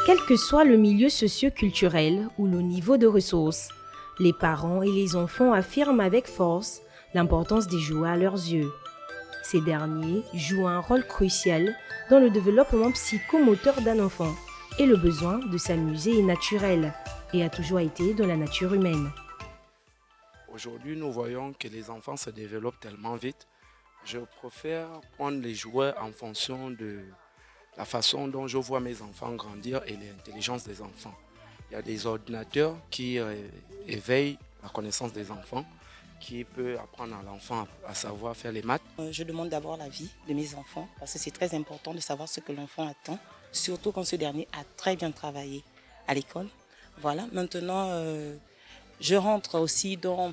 Quel que soit le milieu socio-culturel ou le niveau de ressources, les parents et les enfants affirment avec force l'importance des jouets à leurs yeux. Ces derniers jouent un rôle crucial dans le développement psychomoteur d'un enfant et le besoin de s'amuser est naturel et a toujours été dans la nature humaine. Aujourd'hui, nous voyons que les enfants se développent tellement vite. Je préfère prendre les jouets en fonction de la façon dont je vois mes enfants grandir et l'intelligence des enfants. Il y a des ordinateurs qui éveillent la connaissance des enfants, qui peut apprendre à l'enfant à savoir faire les maths. Je demande d'abord l'avis de mes enfants parce que c'est très important de savoir ce que l'enfant attend, surtout quand ce dernier a très bien travaillé à l'école. Voilà, maintenant je rentre aussi dans,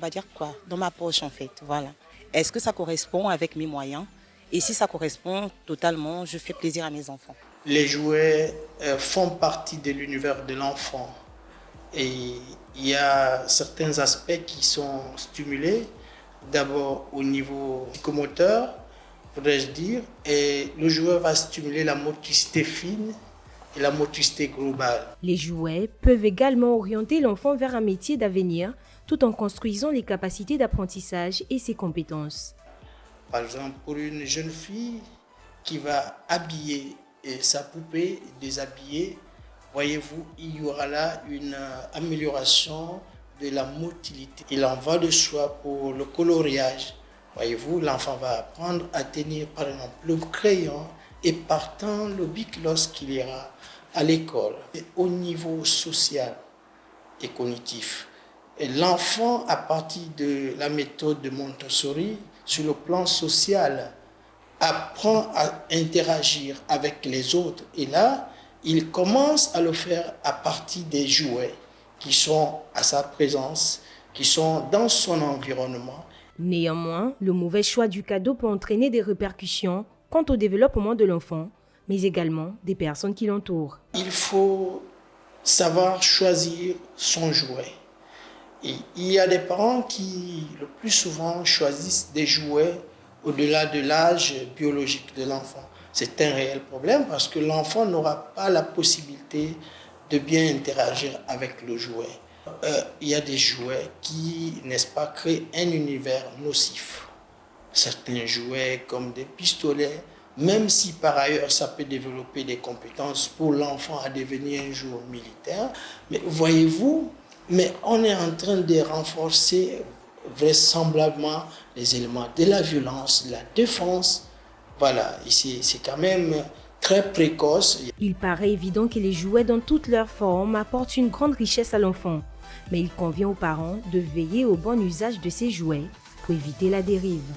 dans ma poche en fait. Voilà. Est-ce que ça correspond avec mes moyens? Et si ça correspond totalement, je fais plaisir à mes enfants. Les jouets font partie de l'univers de l'enfant. Et il y a certains aspects qui sont stimulés, d'abord au niveau psychomoteur, voudrais-je dire, et le jouet va stimuler la motricité fine et la motricité globale. Les jouets peuvent également orienter l'enfant vers un métier d'avenir tout en construisant les capacités d'apprentissage et ses compétences. Par exemple, pour une jeune fille qui va habiller sa poupée, déshabiller, voyez-vous, il y aura là une amélioration de la motilité. Il en va de soi pour le coloriage. Voyez-vous, l'enfant va apprendre à tenir par exemple le crayon et partant le bic lorsqu'il ira à l'école. Et au niveau social et cognitif, l'enfant, à partir de la méthode de Montessori, sur le plan social, apprend à interagir avec les autres. Et là, il commence à le faire à partir des jouets qui sont à sa présence, qui sont dans son environnement. Néanmoins, le mauvais choix du cadeau peut entraîner des répercussions quant au développement de l'enfant, mais également des personnes qui l'entourent. Il faut savoir choisir son jouet. Et il y a des parents qui, le plus souvent, choisissent des jouets au-delà de l'âge biologique de l'enfant. C'est un réel problème parce que l'enfant n'aura pas la possibilité de bien interagir avec le jouet. Il y a des jouets qui, n'est-ce pas, créent un univers nocif. Certains jouets comme des pistolets, même si par ailleurs ça peut développer des compétences pour l'enfant à devenir un jour militaire, mais voyez-vous, mais on est en train de renforcer vraisemblablement les éléments de la violence, de la défense. Voilà, ici c'est quand même très précoce. Il paraît évident que les jouets dans toutes leurs formes apportent une grande richesse à l'enfant, mais il convient aux parents de veiller au bon usage de ces jouets pour éviter la dérive.